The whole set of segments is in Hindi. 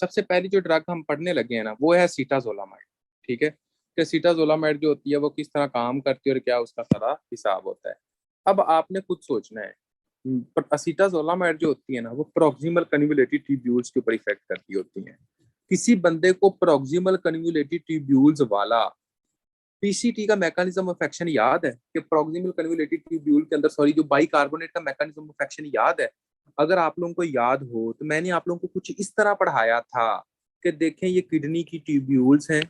सबसे पहली जो ड्रग हम पढ़ने लगे हैं ना वो है सीटाजोलामाइड। ठीक है, कि सीटाजोलामाइड जो होती है वो किस तरह काम करती है और क्या उसका सारा हिसाब होता है। अब आपने खुद सोचना है, पर असीटाजोलामाइड जो होती है ना वो प्रोक्सिमल कन्वोल्यूटिव ट्यूब्यूल्स के ऊपर इफेक्ट करती होती है। किसी बंदे को प्रोक्सिमल कन्वोल्यूटिव ट्यूब्यूल्स वाला पीसीटी का मैकेनिज्म ऑफ एक्शन याद है, कि प्रोक्सिमल कन्वोल्यूटिव ट्यूब्यूल के अंदर सॉरी जो बाइकार्बोनेट का मैकेनिज्म ऑफ एक्शन याद है? अगर आप लोगों को याद हो तो मैंने आप लोगों को कुछ इस तरह पढ़ाया था कि देखें ये किडनी की ट्यूब्यूल्स हैं,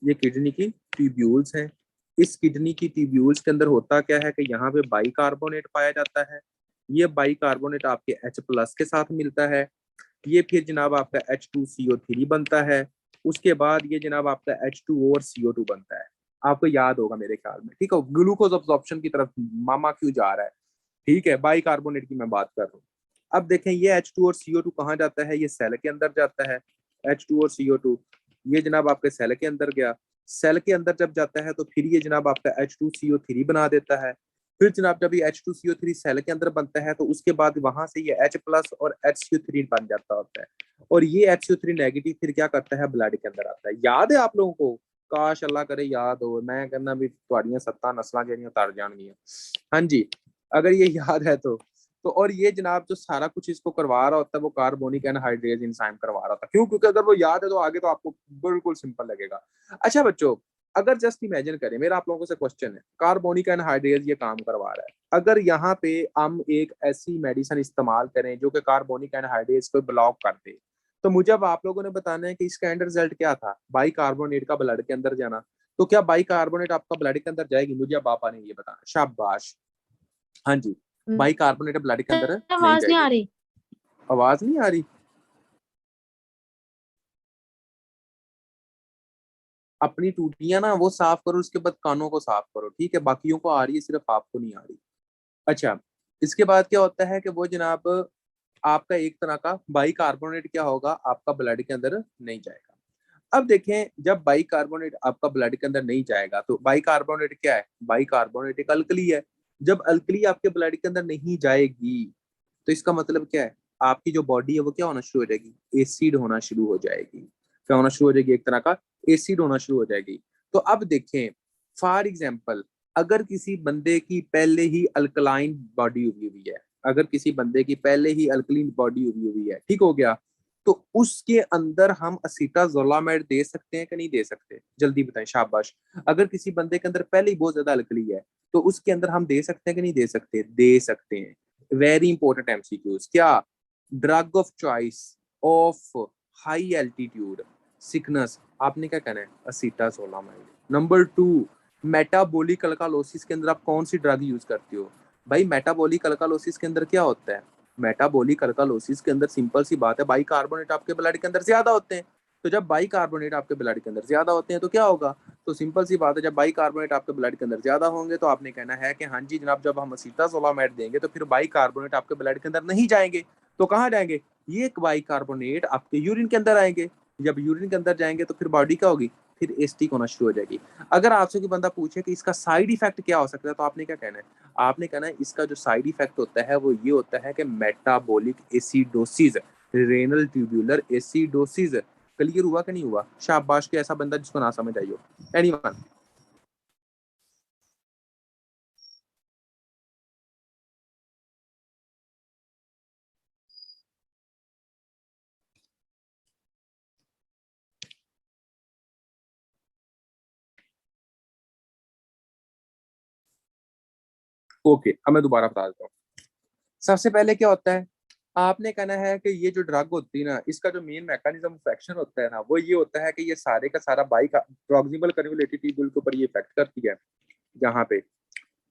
ये किडनी की ट्यूब्यूल्स हैं। इस किडनी की ट्यूब्यूल्स के अंदर होता क्या है कि यहाँ पे बाइकार्बोनेट पाया जाता है। ये बाइकार्बोनेट आपके H+ के साथ मिलता है। ये फिर जनाब आपका H2CO3 बनता है। उसके बाद ये जनाब आपका H2O और CO2 बनता है। आपको याद होगा मेरे ख्याल में, ठीक है। ग्लूकोज अब्जॉर्प्शन की तरफ मामा क्यों जा रहा है, ठीक है, बाइकार्बोनेट की मैं बात कर रहा हूँ। अब देखें ये H2 और CO2 कहाँ जाता है, ये सेल के अंदर जाता है। H2 और CO2 ये जनाब आपके सेल के अंदर गया। सेल के अंदर जब जाता है तो फिर ये जनाब आपका H2CO3 बना देता है। फिर जनाब जब ये H2CO3 सेल के अंदर बनता है तो उसके बाद वहां से ये H+ और HCO3 बन जाता होता है। और ये HCO3 नेगेटिव फिर क्या करता है, ब्लड के अंदर आता है। याद है आप लोगों को? काश अल्लाह करे याद हो। मैं कहना भी थोड़ियां सत्ता नस्लां जेहड़ियां तर जाएंगी। हाँ जी, अगर ये याद है तो और ये जनाब जो सारा कुछ इसको करवा रहा होता है वो कार्बोनिक एनहाइड्रेज एंजाइम करवा रहा था। क्यों? क्योंकि अगर वो याद है तो आगे तो आपको बिल्कुल सिंपल लगेगा। अच्छा बच्चों, अगर जस्ट इमेजिन करें, मेरा आप लोगों से क्वेश्चन है, कार्बोनिक एनहाइड्रेज ये काम करवा रहा है, अगर यहाँ पे हम एक ऐसी मेडिसिन इस्तेमाल करें जो कि कार्बोनिक एनहाइड्रेज को ब्लॉक कर दे, तो मुझे अब आप लोगों ने बताना है कि इसका एंड रिजल्ट क्या था, बाइकार्बोनेट का ब्लड के अंदर जाना। तो क्या बाइकार्बोनेट आपका ब्लड के अंदर जाएगी? मुझे अब पापा ने ये बताना। शाबाश। हाँ जी, बाइकार्बोनेट ब्लड के अंदर नहीं आवाज नहीं जाएगी। आ रही। आवाज नहीं आ रही? अपनी टूटियां ना वो साफ करो, उसके बाद कानों को साफ करो, ठीक है? बाकियों को आ रही है, सिर्फ आपको नहीं आ रही। अच्छा, इसके बाद क्या होता है कि वो जनाब आपका एक तरह का बाइकार्बोनेट क्या होगा, आपका ब्लड के अंदर नहीं जाएगा। अब देखें, जब बाइकार्बोनेट आपका ब्लड के अंदर नहीं जाएगा तो बाइकार्बोनेट क्या है? बाइकार्बोनेट एक अल्कली है। जब अल्कली आपके ब्लड के अंदर नहीं जाएगी तो इसका मतलब क्या है, आपकी जो बॉडी है वो क्या होना शुरू हो जाएगी? एसिड होना शुरू हो जाएगी। क्या होना शुरू हो जाएगी? एक तरह का एसिड होना शुरू हो जाएगी। तो अब देखें, फॉर एग्जाम्पल, अगर किसी बंदे की पहले ही अल्कलाइन बॉडी हुई हुई है, अगर किसी बंदे की पहले ही अल्कलीन बॉडी हुई हुई है, ठीक हो गया, तो उसके अंदर हम असीटाजोलामाइड दे सकते हैं कि नहीं दे सकते? जल्दी बताएं, शाबाश। अगर किसी बंदे के अंदर पहले ही बहुत ज्यादा अल्कली है तो उसके अंदर हम दे सकते हैं कि नहीं दे सकते? दे सकते हैं। Very important MCQs. क्या? Drug of choice of high altitude sickness, आपने क्या कहना है? असीटाजोलामाइड। नंबर 2, मेटाबॉलिक अल्कालोसिस के अंदर आप कौन सी ड्रग यूज करते हो? भाई मेटाबॉलिक अल्कालोसिस के अंदर क्या होता है? मेटाबॉलिक अल्कालोसिस के अंदर सिंपल सी बात है, बाइकार्बोनेट आपके ब्लड के अंदर ज्यादा होते हैं। तो जब बाइकार्बोनेट आपके ब्लड के अंदर ज्यादा होते हैं तो क्या होगा? तो सिंपल सी बात है, जब बाइकार्बोनेट आपके ब्लड के अंदर ज्यादा होंगे तो आपने कहना है कि हाँ जी जनाब, जब हम असीटाजोलामाइड देंगे तो फिर बाइकार्बोनेट आपके ब्लड के अंदर नहीं जाएंगे। तो कहाँ जाएंगे? ये बाइकार्बोनेट आपके यूरिन के अंदर आएंगे। जब यूरिन के अंदर जाएंगे तो फिर बॉडी क्या होगी? फिर एसिडिक होना शुरू हो जाएगी। अगर आपसे कोई बंदा पूछे कि इसका साइड इफेक्ट क्या हो सकता है तो आपने क्या कहना है? आपने कहना है इसका जो साइड इफेक्ट होता है वो ये होता है कि metabolic acidosis, renal tubular acidosis. Clear हुआ कि नहीं हुआ? शाबाश के ऐसा बंदा जिसको ना समझ आई हो। एनीवन? ओके, अब मैं दोबारा बता देता हूँ। सबसे पहले क्या होता है, आपने कहना है कि ये जो ड्रग होती है ना, इसका जो मेन मैकेनिज्म ऑफ एक्शन होता है ना वो ये होता है कि ये सारे का सारा बाइक प्रॉक्सिमल कन्वोल्यूटिव ट्यूब्यूल के ऊपर ये इफेक्ट करती है। यहाँ पे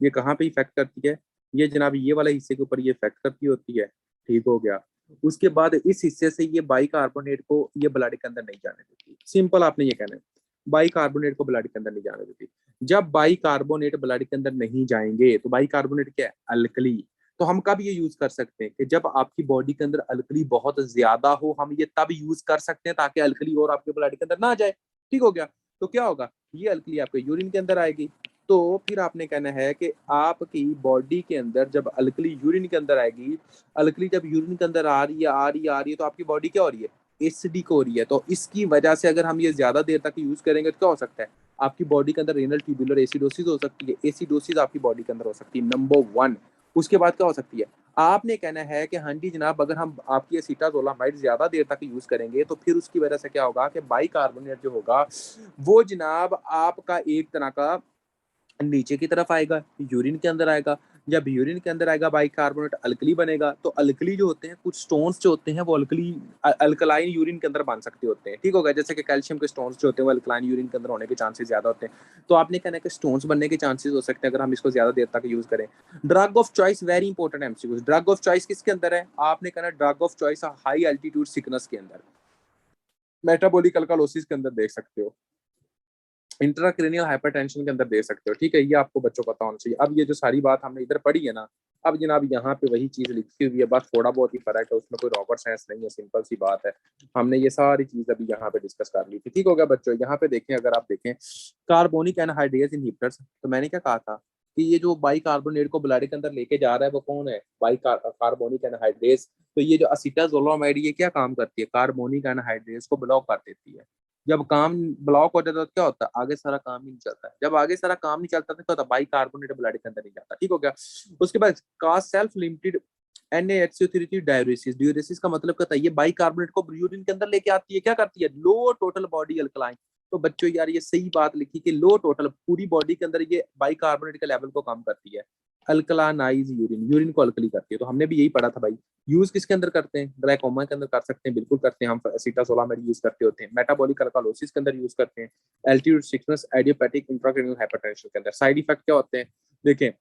ये कहाँ पे इफेक्ट करती है? ये जनाब ये वाले हिस्से के ऊपर ये इफेक्ट करती होती है। ठीक हो गया। उसके बाद इस हिस्से से ये बाइकार्बोनेट को ये ब्लड के अंदर नहीं जाने देती। सिंपल आपने ये कहना है, बाइकार्बोनेट को ब्लड के अंदर नहीं जाने देती। जब बाइकार्बोनेट ब्लड के अंदर नहीं जाएंगे तो बाइकार्बोनेट क्या है? अल्कली। तो हम कब ये यूज कर सकते हैं? कि जब आपकी बॉडी के अंदर अल्कली बहुत ज्यादा हो, हम ये तब यूज कर सकते हैं ताकि अल्कली और आपके ब्लड के अंदर ना जाए। ठीक हो गया। तो क्या होगा, ये अल्कली आपके यूरिन के अंदर आएगी। तो फिर आपने कहना है कि आपकी बॉडी के अंदर जब अल्कली यूरिन के अंदर आएगी, अल्कली जब यूरिन के अंदर आ रही है आ रही है आ रही है तो आपकी बॉडी क्या हो रही है? एसिडिक हो रही है, तो इसकी वजह से अगर हम ये ज्यादा देर तक यूज करेंगे तो क्या हो सकता है, आपकी बॉडी के अंदर रेनल ट्यूबुलर एसिडोसिस हो सकती है। एसिडोसिस आपकी बॉडी के अंदर हो सकती है, नंबर 1। उसके बाद क्या हो सकती है, आपने कहना है कि हाँ जी जनाब, अगर हम आपकी एसीटाजोलामाइड ज्यादा देर तक यूज करेंगे तो फिर उसकी वजह से क्या होगा कि बाइकार्बोनेट जो होगा वो जनाब आपका एक तरह का नीचे की तरफ आएगा, यूरिन के अंदर आएगा। जब यूरिन के अंदर आएगा बाइकार्बोनेट अल्कली बनेगा, तो अल्कली जो होते हैं, कुछ स्टोन्स जो होते हैं वो अल्कली अल्कलाइन यूरिन के अंदर बन सकते होते हैं, ठीक होगा। जैसे कि कैल्शियम के स्टोन्स जो होते हैं वो अल्कलाइन यूरिन के अंदर होने के चांसेस ज्यादा होते हैं। तो आपने कहना है कि स्टोन्स बनने के चांसेस हो सकते हैं अगर हम इसको ज्यादा देर तक यूज करें। Drug of choice, very important MCQ. Drug of choice किसके अंदर है, आपने कहना drug of choice high altitude sickness के अंदर, मेटाबॉलिक अल्कालोसिस के अंदर देख सकते हो, इंट्राक्रेनियल हाइपरटेंशन के अंदर दे सकते हो, ठीक है। ये आपको बच्चों को पता होना चाहिए। अब ये जो सारी बात हमने इधर पढ़ी है ना, अब जनाब यहाँ पे वही चीज लिखी हुई है, बस थोड़ा बहुत ही फर्क है, उसमें कोई रॉकेट साइंस नहीं है, सिंपल सी बात है। हमने ये सारी चीज अभी यहाँ पे डिस्कस कर ली थी, ठीक हो गया बच्चों। यहाँ पे देखें, अगर आप देखें कार्बोनिक एनहाइड्रेज इनहिबिटर्स, तो मैंने क्या कहा था कि ये जो बाइकार्बोनेट को ब्लड के अंदर लेके जा रहा है वो कौन है, कार्बोनिक एनहाइड्रेज। तो ये जो असीटाजोलामाइड ये क्या काम करती है, कार्बोनिक एनहाइड्रेज को ब्लॉक कर देती है। जब काम ब्लॉक हो जाता है तो क्या होता है, आगे सारा काम ही नहीं चलता है। जब आगे सारा काम नहीं चलता तो क्या होता है, बाइकार्बोनेट ब्लड के अंदर नहीं जाता, ठीक हो गया। उसके बाद का सेल्फ लिमिटेड NaHCO3 डाययूरेसिस, डाययूरेसिस का मतलब क्या है, ये बाइकार्बोनेट को यूरिन के अंदर लेके आती है, क्या करती है, लो टोटल बॉडी अल्कलाइन। तो बच्चों यार ये सही बात लिखी कि लो टोटल पूरी बॉडी के अंदर ये बाइकार्बोनेट के लेवल को कम करती है, अल्कलानाइज यूरिन, यूरिन को अल्कली करती है। तो हमने भी यही पढ़ा था भाई। यूज किसके अंदर करते हैं, ग्लाइकोमा के अंदर कर सकते हैं, बिल्कुल करते हैं हम, एसीटाजोलामाइड यूज करते होते हैं। मेटाबॉलिक अल्कालोसिस के अंदर यूज करते हैं, altitude sickness, idiopathic intracranial hypertension के अंदर। साइड इफेक्ट क्या होते हैं, देखें,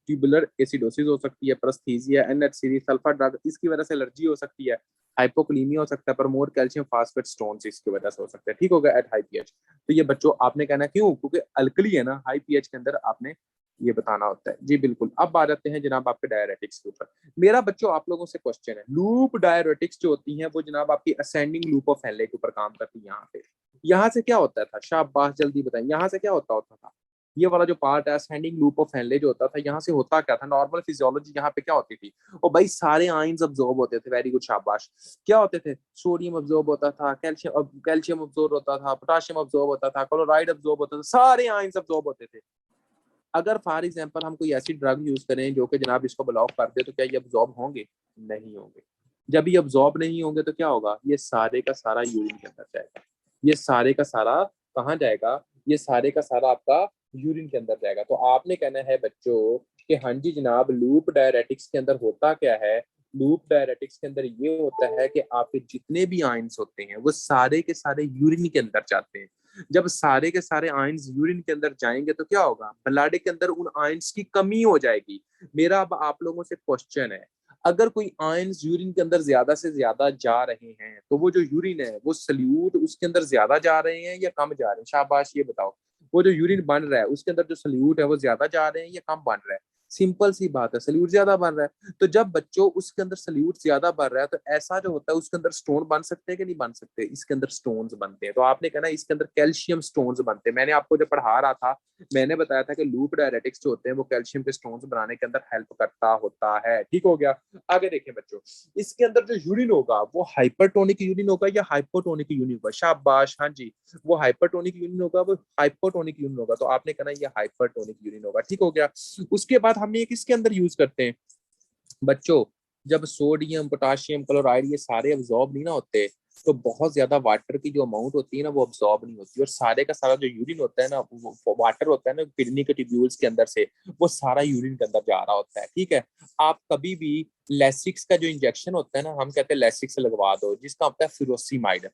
ट्यूबुलर एसिडोसिस हो सकती है, प्रेस्थीसिया, NH सीरीज सल्फर ड्रग, इसकी वजह से एलर्जी हो सकती है, हाइपोक्लीमिया हो सकता है, पर मोर कैल्शियम फास्फेट स्टोन्स इसकी वजह से हो सकते हैं, ठीक हो गया, एट हाई पीएच। तो ये बच्चों आपने कहना क्यों, क्योंकि अल्कली है ना हाई पीएच के अंदर, आपने ये बताना होता है जी बिल्कुल। अब आ जाते हैं जनाब आपके डायरेटिक्स के ऊपर। मेरा बच्चों आप लोगों से क्वेश्चन है, लूप डायरेटिक्स जो होती हैं वो जनाब आपकी असेंडिंग लूप ऑफ हेनले के ऊपर काम करती है। यहाँ पे यहाँ से क्या होता था, शाबाश जल्दी बताएं, यहाँ से क्या होता होता था, ये वाला जो पार्ट है स्टैंडिंग लूप ऑफ हेनले जो होता था, यहाँ से होता क्या था, नॉर्मल फिजियोलॉजी यहाँ पे क्या होती थी, और भाई सारे आयंस अब्सॉर्ब होते थे, वेरी गुड शाबाश। क्या होते थे, सोडियम अब्सॉर्ब होता था, कैल्शियम अब्सॉर्ब होता था, पोटाशियम अब्सॉर्ब होता था, क्लोराइड अब्सॉर्ब होता था, सारे आयंस अब्सॉर्ब होते थे। अगर फॉर एग्जाम्पल हम कोई ऐसी ड्रग यूज करें जो कि जनाब इसको ब्लॉक कर दे, तो क्या ये अब्सॉर्ब होंगे, नहीं होंगे। जब ये अब्सॉर्ब नहीं होंगे तो क्या होगा, ये सारे का सारा यूरिन के अंदर जाएगा, ये सारे का सारा कहाँ जाएगा, ये सारे का सारा आपका यूरिन के अंदर जाएगा। तो आपने कहना है बच्चों कि हाँ जी जनाब, लूप डायरेटिक्स के अंदर होता क्या है, लूप डायरेटिक्स के अंदर ये होता है कि आपके जितने भी आयंस होते हैं वो सारे के सारे यूरिन के अंदर जाते हैं। जब सारे के सारे आयंस यूरिन के अंदर जाएंगे तो क्या होगा, ब्लड के अंदर उन आयंस की कमी हो जाएगी। मेरा अब आप लोगों से क्वेश्चन है, अगर कोई आयंस यूरिन के अंदर ज्यादा से ज्यादा जा रहे हैं तो वो जो यूरिन है वो सल्यूट उसके अंदर ज्यादा जा रहे हैं या कम जा रहे हैं, शाबाश ये बताओ। वो जो यूरिन बन रहा है उसके अंदर जो सल्यूट है वो ज्यादा जा रहे हैं या कम बन रहा है, सिंपल सी बात है, सल्यूट ज्यादा बन रहा है। तो जब बच्चों उसके अंदर सल्यूट ज्यादा बन रहा है तो ऐसा जो होता है उसके अंदर स्टोन बन सकते हैं कि नहीं बन सकते, इसके अंदर स्टोन्स बनते हैं। तो आपने कहना इसके अंदर कैल्शियम स्टोन्स बनते हैं। मैंने आपको जब पढ़ा रहा था मैंने बताया था कि लूप डायरेटिक्स जो होते हैं वो कैल्शियम के स्टोन्स बनाने के अंदर हेल्प करता होता है, ठीक हो गया। आगे देखें बच्चों, इसके अंदर जो यूरिन होगा वो हाइपरटोनिक यूरिन होगा या हाइपोटोनिक यूरिन होगा, शाबाश, हाँ जी, वो हाइपरटोनिक यूरिन होगा, वो हाइपोटोनिक यूरिन होगा। तो आपने कहना ये हाइपरटोनिक यूरिन होगा, ठीक हो गया। उसके बाद हम ये किसके अंदर यूज करते हैं बच्चों, जब सोडियम पोटाशियम क्लोराइड ये सारे अब्सॉर्ब नहीं ना होते, तो बहुत ज्यादा वाटर की जो अमाउंट होती है ना वो अब्सॉर्ब नहीं होती, और सारे का सारा जो यूरिन होता है ना वो वाटर होता है ना किडनी के ट्यूब्यूल्स के अंदर से, वो सारा यूरिन के अंदर जा रहा होता है, ठीक है। आप कभी भी लेसिक्स का जो इंजेक्शन होता है ना, हम कहते हैं लेसिक्स लगवा दो, जिसका होता है फिरोसीमाइड,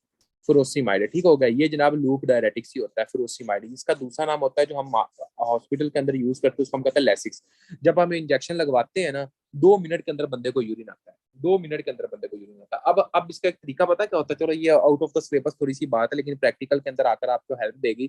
फिरोसीमाइड, ठीक हो गया। ये जनाब लूप डायरेटिक्स ही होता है, फिरोसीमाइड। इसका दूसरा नाम होता है जो हम हॉस्पिटल के अंदर यूज करते हैं उसको हम कहते हैं लेसिक्स। जब हम इंजेक्शन लगवाते हैं ना 2 मिनट के अंदर बंदे को यूरिन आता है, 2 मिनट के अंदर बंदे को यूरिन आता है। अब इसका एक तरीका पता है क्या होता है, चलो ये आउट ऑफ द सिलेबस थोड़ी सी बात है लेकिन प्रैक्टिकल के अंदर आकर आपको हेल्प देगी।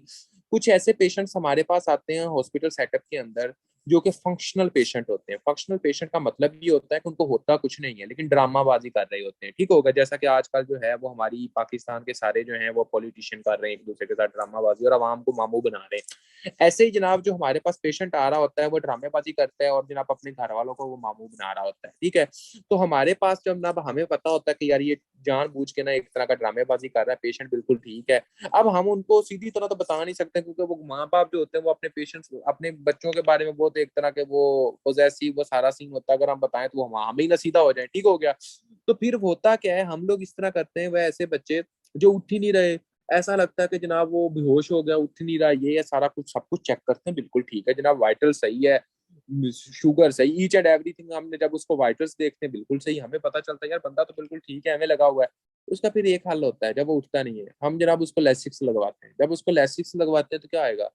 कुछ ऐसे पेशेंट्स हमारे पास आते हैं हॉस्पिटल सेटअप के अंदर जो कि फंक्शनल पेशेंट होते हैं। फंक्शनल पेशेंट का मतलब ये होता है कि उनको होता कुछ नहीं है लेकिन ड्रामाबाजी कर रहे होते हैं, ठीक होगा, जैसा कि आजकल जो है वो हमारी पाकिस्तान के सारे जो हैं वो पॉलिटिशियन कर रहे हैं एक दूसरे के साथ ड्रामाबाजी और आवाम को मामू बना रहे हैं। ऐसे ही जनाब जो हमारे पास पेशेंट आ रहा होता है वो ड्रामेबाजी करता है और जनाब अपने घर वालों को वो मामू बना रहा होता है, ठीक है। तो हमारे पास जब जनाब हमें पता होता है कि यार ये जानबूझ के ना एक तरह का ड्रामेबाजी कर रहा है, पेशेंट बिल्कुल ठीक है। अब हम उनको सीधी तरह तो बता नहीं सकते क्योंकि वो माँ बाप जो होते हैं वो अपने पेशेंट्स अपने बच्चों के बारे में बहुत एक तरह के वो पोजेसिव वो सारा सीन होता है, अगर हम बताएं तो हम ही ना सीधा हो जाए, ठीक हो गया। तो फिर होता क्या है, हम लोग इस तरह करते हैं, वह ऐसे बच्चे जो उठ ही नहीं रहे, ऐसा लगता है कि जनाब वो बेहोश हो गया, उठ नहीं रहा, ये सारा कुछ सब कुछ चेक करते हैं, बिल्कुल ठीक है जनाब, वाइटल सही है, शुगर सही, ईच एंड एवरीथिंग, हमने जब उसको वाइटल्स देखते हैं बिल्कुल सही, हमें पता चलता है यार बंदा तो बिल्कुल ठीक है, हमें लगा हुआ है। उसका फिर एक हल होता है, जब वो उठता नहीं है हम जनाब उसको लेसिक्स लगवाते हैं। जब उसको लेसिक्स लगवाते हैं तो क्या आएगा,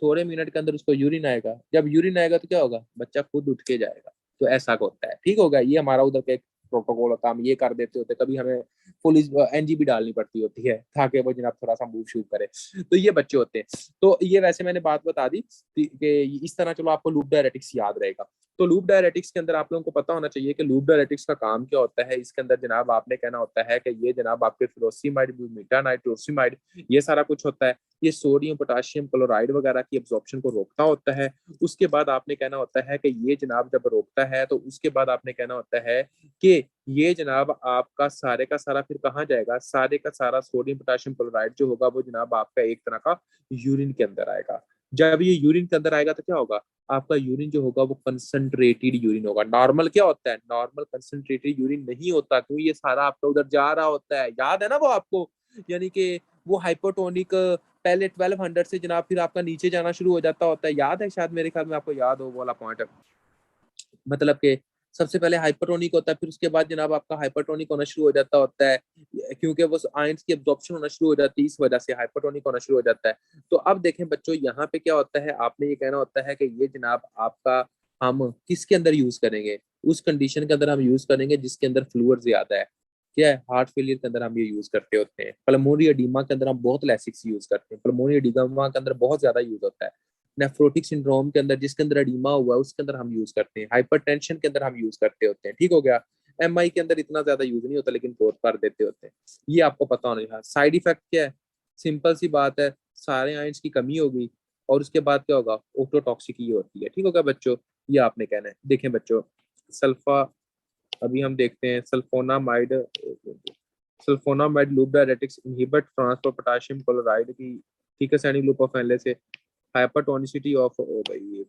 थोड़े मिनट के अंदर उसको यूरिन आएगा। जब यूरिन आएगा तो क्या होगा, बच्चा खुद उठ के जाएगा। तो ऐसा होता है, ठीक होगा। ये हमारा उधर का एक प्रोटोकॉल होता है, हम ये कर देते होते, कभी हमें पुलिस एनजीबी डालनी पड़ती होती है ताकि वो जनाब थोड़ा सा मूव शूव करे। तो ये बच्चे होते हैं। तो ये वैसे मैंने बात बता दी कि इस तरह चलो आपको लूप डायरेटिक्स याद रहेगा। तो लूप डायरेटिक्स के अंदर आप लोगों को पता होना चाहिए कि लूप डायरेटिक्स का काम क्या होता है। इसके अंदर जनाब आपने कहना होता है कि ये जनाब आपके फिलोसीमाइड, ब्यूमेटानाइड, टोरसीमाइड, ये सारा कुछ होता है। ये सोडियम पोटाशियम क्लोराइड वगैरह की एब्जॉर्प्शन को रोकता होता है। उसके बाद आपने कहना होता है कि ये जनाब जब रोकता है तो उसके बाद आपने कहना होता है कि ये जनाब आपका सारे का सारा फिर कहाँ जाएगा, सारे का सारा सोडियम पोटाशियम क्लोराइड जो होगा वो जनाब आपका एक तरह का यूरिन के अंदर आएगा। जब ये यूरिन के अंदर आएगा तो क्या होगा, आपका यूरिन जो होगा वो कंसंट्रेटेड यूरिन होगा। नॉर्मल क्या होता है, नॉर्मल कंसंट्रेटेड यूरिन नहीं होता, क्योंकि ये सारा आपका उधर जा रहा होता है, याद है ना वो आपको, यानी कि वो हाइपोटोनिक पहले 1200 से जनाब फिर आपका नीचे जाना शुरू हो जाता होता है, याद है, शायद मेरे ख्याल में आपको याद हो वो वाला पॉइंट। मतलब कि सबसे पहले हाइपरटोनिक होता है, फिर उसके बाद जनाब आपका हाइपरटोनिक होना शुरू हो जाता होता है, क्योंकि वो आयंस की एब्जॉर्प्शन होना शुरू हो जाती है, इस वजह से हाइपरटोनिक होना शुरू हो जाता है। तो अब देखें बच्चों, यहाँ पे क्या होता है, आपने ये कहना होता है कि ये जनाब आपका हम किसके अंदर यूज करेंगे, उस कंडीशन के अंदर हम यूज करेंगे जिसके अंदर फ्लूइड ज्यादा है। क्या है, हार्ट फेलियर के अंदर हम ये यूज करते होते हैं। पल्मोनरी एडीमा के अंदर हम बहुत लैसिक्स यूज करते हैं, पल्मोनरी एडीमा के अंदर बहुत ज्यादा यूज होता है। नेफ्रोटिक सिंड्रोम के अंदर जिसके अंदर एडीमा हुआ है उसके अंदर हम यूज करते हैं। हाइपरटेंशन के अंदर हम यूज करते होते हैं, ठीक हो गया। एमआई के अंदर इतना ज्यादा यूज नहीं होता लेकिन बहुत कर देते होते हैं। ये आपको पता होना चाहिए। साइड इफेक्ट क्या है, सिंपल सी बात है, सारे आयंस की कमी होगी और उसके बाद क्या होगा, ओटोटॉक्सिक ये होती है, ठीक होगा बच्चों। ये आपने कहना है। देखें बच्चों, सल्फा, अभी हम देखते हैं sulphonamide, sulphonamide loop diuretics inhibit transfer potassium chloride की, ठीक है, सैनिक लूप ऑफ पहले से। hypertonicity of oh भाई ये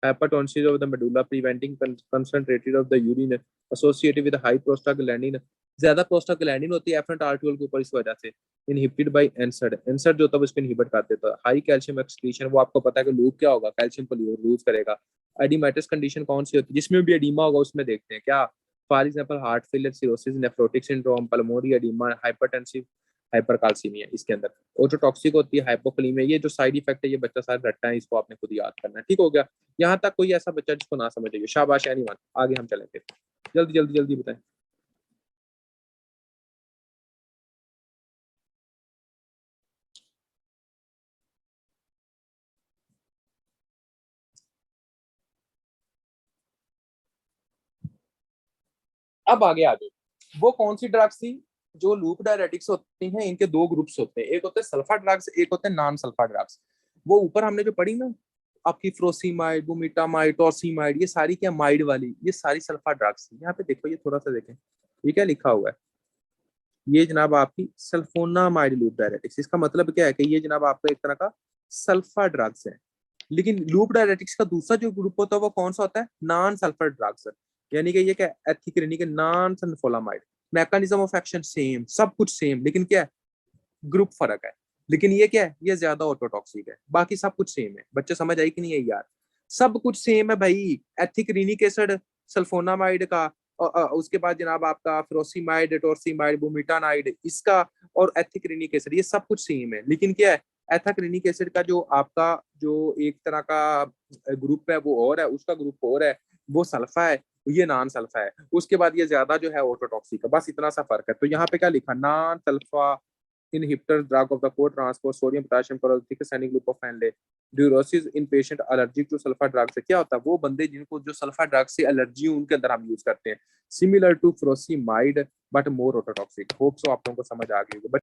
hypertonicity of the medulla preventing concentrated of the urine associated with high prostaglandin, ज्यादा प्रोस्टाग्लैंडिन होती है एफरेंट आर्टिकल के ऊपर, इस वजह से इनहिबिटेड बाय एनसड, एनसड जो होता है उसको इनहिबिट कर देता है। हाई कैल्शियम एक्सक्रीशन, वो आपको पता है कि लूप क्या होगा, कैल्शियम को लूज करेगा। एडिमेटस कंडीशन कौन सी होती है, जिसमें भी एडीमा होगा उसमें देखते हैं क्या, for example heart failure, cirrhosis, nephrotic syndrome, pulmonary oedema, hypertensive hypercalcaemia, इसके अंदर ओटोटॉक्सिक होती है, हाइपोकलीमिया। ये जो साइड इफेक्ट है ये बच्चा सारा रट्टा है, इसको आपने खुद याद करना है, ठीक हो गया। यहाँ तक कोई ऐसा बच्चा जिसको ना समझ आइए, शाबाश एनीवन। आगे हम चलें फिर, जल्दी जल्दी जल्दी बताएं। अब आगे आगे, वो कौन सी ड्रग्स थी जो लूप डायरेटिक्स होती हैं, इनके दो ग्रुप्स होते हैं, एक होते हैं सल्फा ड्रग्स, एक होते हैं नॉन सल्फा ड्रग्स। वो ऊपर हमने जो पढ़ी ना, आपकी फ्रोसीमाइड, बुमिटामाइड, टॉर्सीमाइड, ये सारी क्या माइड वाली, ये सारी सल्फा ड्रग्स। यहाँ पे देखो, ये थोड़ा सा देखें, ये क्या लिखा हुआ है, ये जनाब आपकी सल्फोनामाइड लूप डायरेटिक्स। इसका मतलब क्या है कि ये जनाब आपका एक तरह का सल्फा ड्रग्स है। लेकिन लूप डायरेटिक्स का दूसरा जो ग्रुप होता है वो कौन सा होता है, नॉन सल्फर ड्रग्स। यानी कि ये क्या, एथिक्रिनी के non sulphonamide, mechanism of action same, सब कुछ सेम, लेकिन क्या है, ग्रुप फर्क है। लेकिन ये क्या है, ये ज्यादा ऑटोटॉक्सिक है, बाकी सब कुछ सेम है। बच्चे समझ आई कि नहीं है यार, सब कुछ सेम है भाई। एथिक्रिनिक एसिड सल्फोनामाइड का, उसके बाद जनाब आपका फ्रोसीमाइड, टोरसीमाइड, बुमिटानाइड इसका, और एथिक्रिनिक एसिड, ये सब कुछ सेम है। लेकिन क्या है, एथाक्रिनिक एसिड का जो आपका जो एक तरह का ग्रुप है वो और है, उसका ग्रुप और है, वो सल्फा है, ये नॉन सल्फा है। उसके बाद ये ज्यादा जो है ऑटोटॉक्सिक है, बस इतना सा फर्क है। तो यहाँ पे क्या लिखा, non sulpha inhibitor drug of the core transport sodium potassium chloride thick sanic loop of Henle diuresis in patient allergic to sulfa drugs से क्या होता है, वो बंदे जिनको जो सल्फा ड्रग से एलर्जी है उनके अंदर हम यूज करते हैं। Similar to furosemide but more ototoxic. Hope so आप लोगों को समझ आ गई होगी।